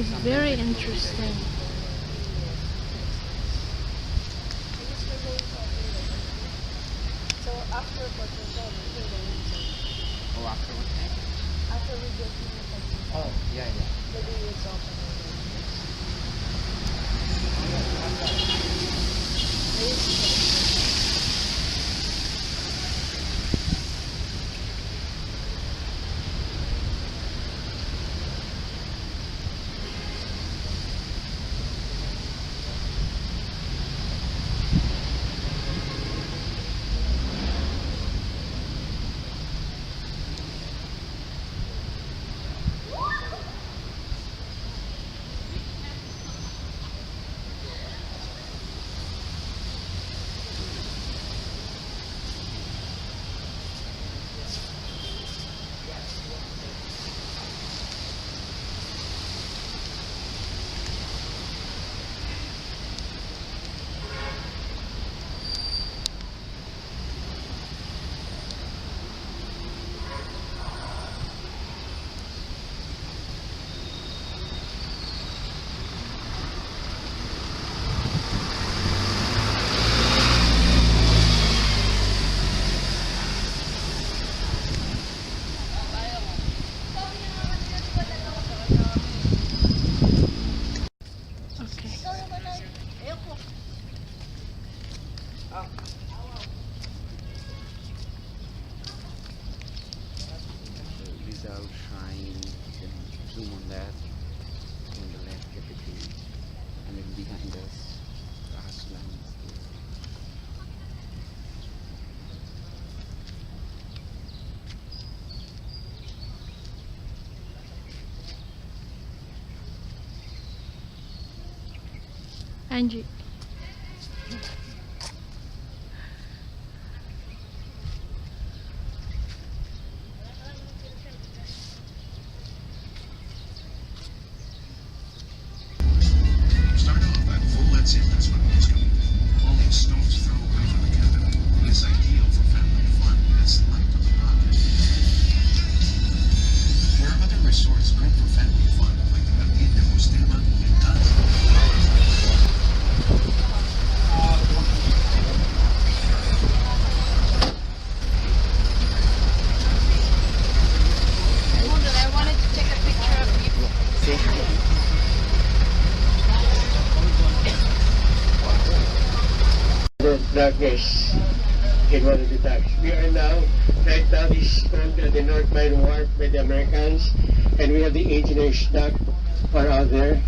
is very interesting. So after Portugal, we go Oh, after what time? after we go to Philippines, Oh, yeah, yeah. the day is open. Okay. Rizal Shrine, you can zoom on that. On the left, typically. And then behind us, grasslands here. Angie. Start off at full let's in, that's what it's coming. Only a stone's throw away from the capital. It's ideal for family fun. It's light on the eye. There are other resorts great for family fun, like the Manilla and Taz. I wanted to take a picture of you. Say hi. Darkness in one of the docks. We are now, right now, this is called the North Mine Wharf by the Americans, and we have the engineers dock are out there.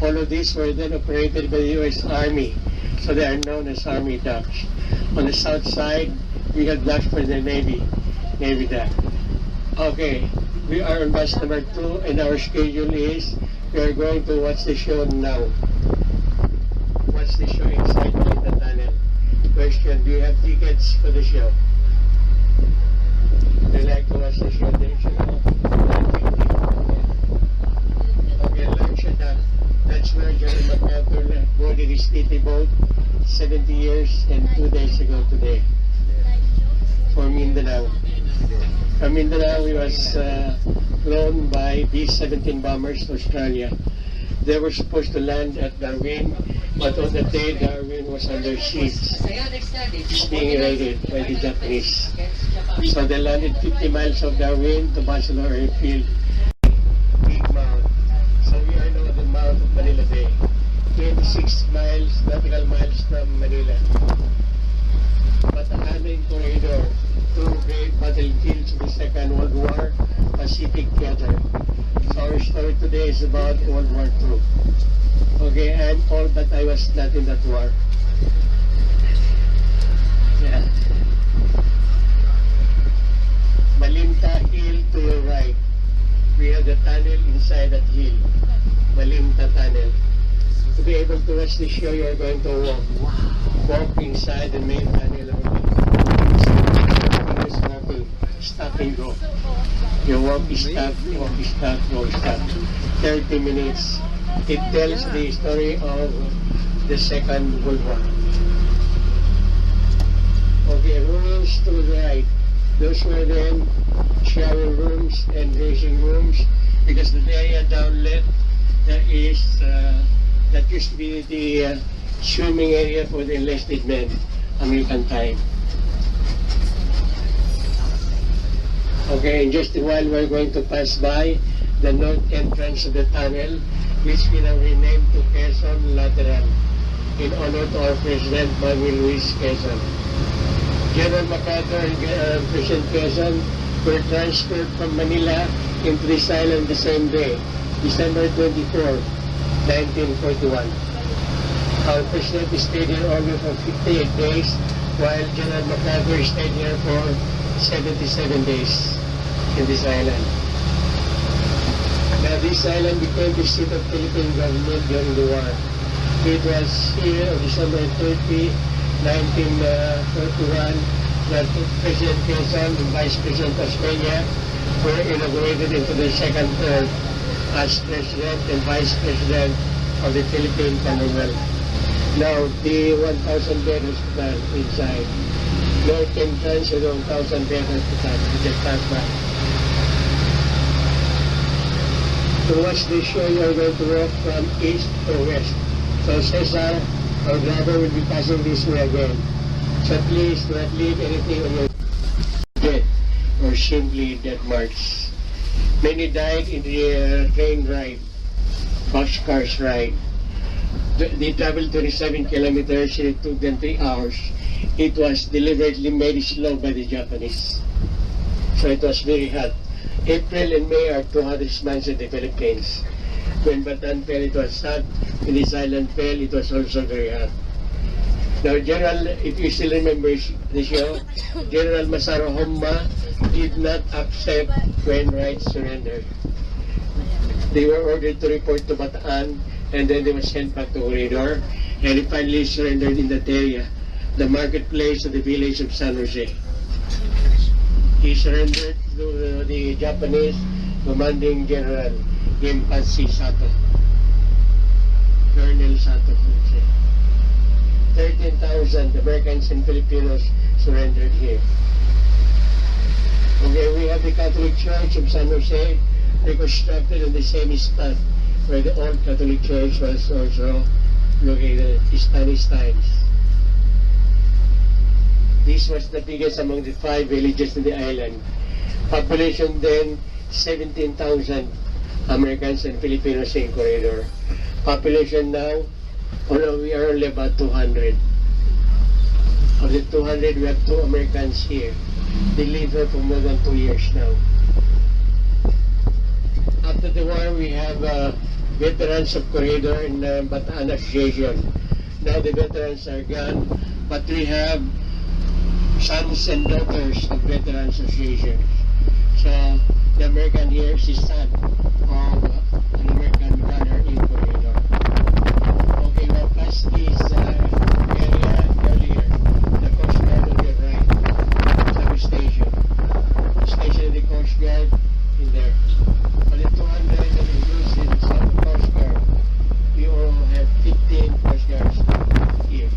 All of these were then operated by the U.S. Army, so they are known as Army docks. On the south side, we have docks for the Navy dock. Okay, we are on bus number 2, and our schedule is we are going to watch the show now. Watch the show inside the tunnel. Question, do you have tickets for the show? Do you like to watch the show? Okay, lunch at that. That's where General MacArthur boarded his TT boat 70 years and 2 days ago today for Mindanao. From Mindanao, he was flown by B-17 bombers to Australia. They were supposed to land at Darwin, but on the day Darwin was under siege, it's being raided by the Japanese. So they landed 50 miles of Darwin to Barcelona Airfield, Big Mount. So we are now at the mouth of Manila Bay, 26 miles, nautical miles from Manila. But the handling corridor, 2 great battlefields in the Second World War, Pacific Theater. So our story today is about World War II. Okay, I'm old, but I was not in that war. Yeah. Malinta Hill to your right. We have the tunnel inside that hill. Malinta Tunnel. To be able to watch the show, you are going to walk. Walk inside the main tunnel only. Walking, stop and go. You walk, stop, walk, stop, walk, stop. 30 minutes. It tells the story of the Second World War. Okay, rooms to the right. Those were then shower rooms and dressing rooms, because the area down left that used to be the swimming area for the enlisted men, American time. Okay, in just a while we're going to pass by the north entrance of the tunnel, which we now renamed to Quezon Lateral, in honor to our President, Manuel Luis Quezon. General MacArthur and President Quezon were transferred from Manila into this island the same day, December 24, 1941. Our President stayed here only for 58 days, while General MacArthur stayed here for 77 days in this island. Now this island became the seat of Philippine government during the war. It was here on December 30, 1941 that President Quezon and Vice President Australia were inaugurated into their second term as President and Vice President of the Philippine Commonwealth. Now the 1,000-bed hospital inside. North entrance of the 1,000-bed hospital. We just passed by. To watch this show, you are going to walk from east to west. So Cesar, our driver, will be passing this way again. So please do not leave anything on your bed or simply dead marks. Many died in the train ride, boxcars ride. They traveled 27 kilometers and it took them 3 hours. It was deliberately made slow by the Japanese. So it was very hot. April and May are 2 hottest months in the Philippines. When Bataan fell, it was hot. When this island fell, it was also very hot. Now, General, if you still remember the show, General Masaru Homma did not accept when rights surrendered. They were ordered to report to Bataan, and then they were sent back to Corridor, and he finally surrendered in that area, the marketplace of the village of San Jose. He surrendered to the Japanese commanding general, Genpatsu Sato. Colonel Sato, let's say. 13,000 Americans and Filipinos surrendered here. Okay, we have the Catholic Church of San Jose, reconstructed on the same spot where the old Catholic Church was also located in Spanish times. This was the biggest among the 5 villages in the island. Population then, 17,000 Americans and Filipinos in Corridor. Population now, we are only about 200. Of the 200, we have 2 Americans here. They live here for more than 2 years now. After the war, we have veterans of Corridor and Bataan Association. Now the veterans are gone, but we have sons and daughters of Veterans Association. So the American here is the son of an American runner in Corridor. Okay, well, past this area earlier, the Coast Guard on your right, substation. Station of the Coast Guard in there. On the 200 that includes the South Coast Guard, we all have 15 Coast Guards here.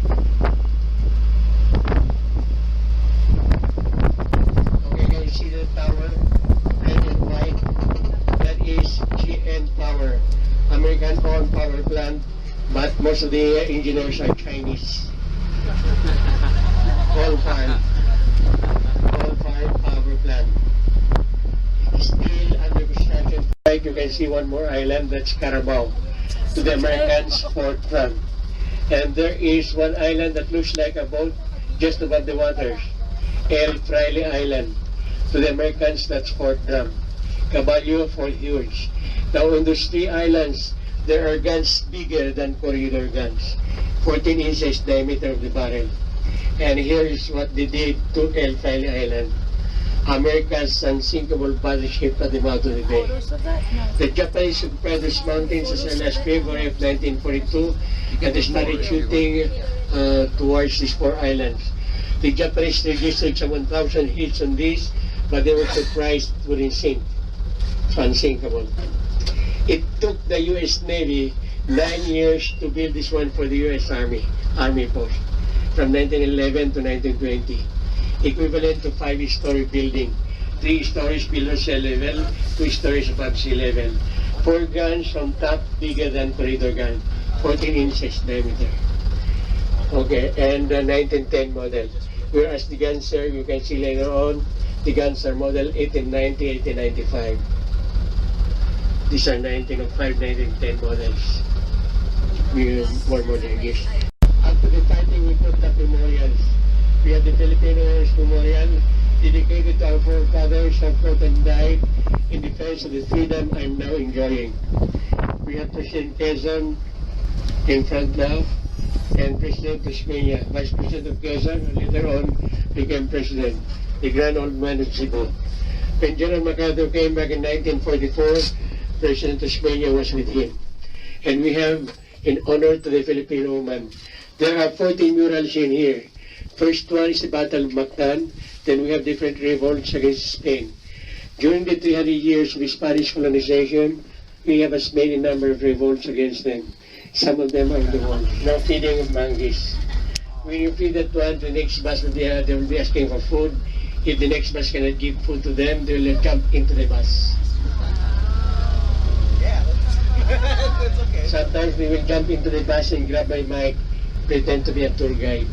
Okay, can you see the tower? Red and white. That is GN Power, American-owned power plant, but most of the engineers are Chinese. Coal-fired power plant. Still under construction. Right, you can see one more island, that's Carabao. To the Americans, Fort Trump. And there is one island that looks like a boat just above the waters. El Fraile Island. To the Americans, that's Fort Drum. Caballo, Fort Huge. Now on those 3 islands, there are guns bigger than Corridor guns. 14 inches diameter of the barrel. And here is what they did to El Fraile Island. America's unsinkable battleship at the mouth of the bay. The Japanese occupied these mountains as early as February of 1942 and they started shooting towards these 4 islands. The Japanese registered some 1,000 hits on these, but they were surprised it wouldn't sink. So unsinkable. It took the U.S. Navy 9 years to build this one for the U.S. Army Post, from 1911 to 1920. Equivalent to 5-story building, 3 stories below sea level, 2 stories above sea level. 4 guns on top, bigger than corridor gun, 14 inches diameter. Okay, and the 1910 model. Whereas the guns, sir, you can see later on, the guns are model 1890, 1895. These are 1905, 1910 models. We are more modern, yes. After the fighting, we put up memorials. We have the Filipino Wars Memorial, dedicated to our forefathers who fought and died in defense of the freedom I'm now enjoying. We have President Quezon in front now, and President Tasmania, Vice President of Quezon, and later on became President, the Grand Old Man of Cebu. When General MacArthur came back in 1944, President Tasmania was with him. And we have, in honor to the Filipino woman, there are 14 murals in here. First one is the Battle of Mactan, then we have different revolts against Spain. During the 300 years of Spanish colonization, we have made a number of revolts against them. Some of them are in the wall. Now feeding of monkeys. When you feed that one, the next bus will be asking for food. If the next bus cannot give food to them, they will jump into the bus. Yeah, that's okay. Sometimes we will jump into the bus and grab my mic, pretend to be a tour guide.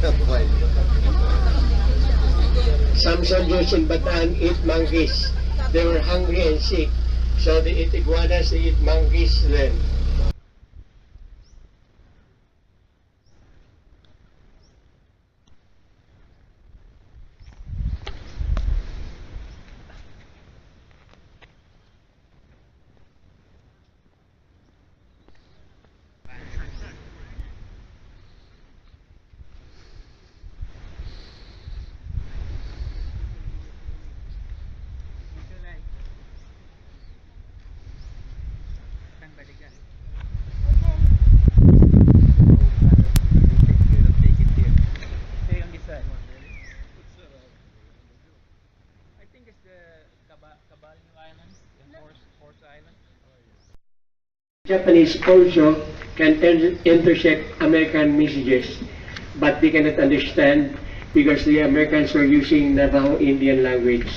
So funny. Some soldiers in Bataan eat monkeys. They were hungry and sick, so they eat iguanas, they eat monkeys then. Japanese also can intersect American messages, but they cannot understand because the Americans were using Navajo Indian language,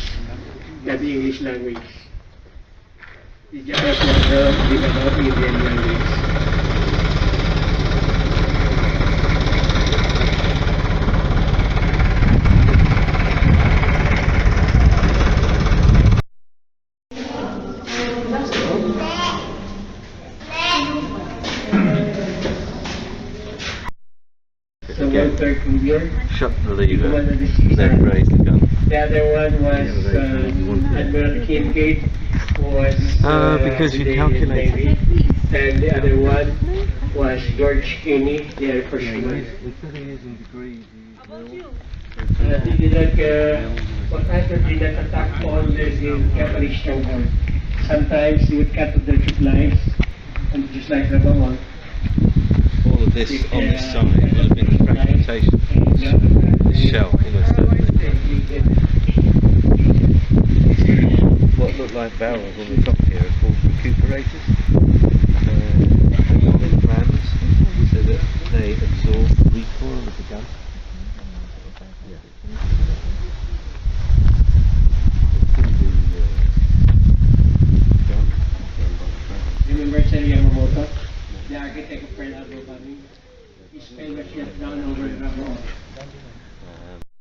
not the English language. The Japanese were the Navajo Indian language. The one third figure. Shut the lever, One of the seas. then raise the gun. The other one was Admiral Kincaid, who was because you the calculated. Navy. And the other one was George Kinney, the Air Force One. Instead of using degrees, They did not, MacArthur did not attack all the Japanese stronghold. Sometimes they would cut off their supplies, and just like the one. all of this on this side will have been the fragmentation. This shell, almost what look like barrels on the top here are called recuperators. They're plans so that they absorb the recoil of the gun.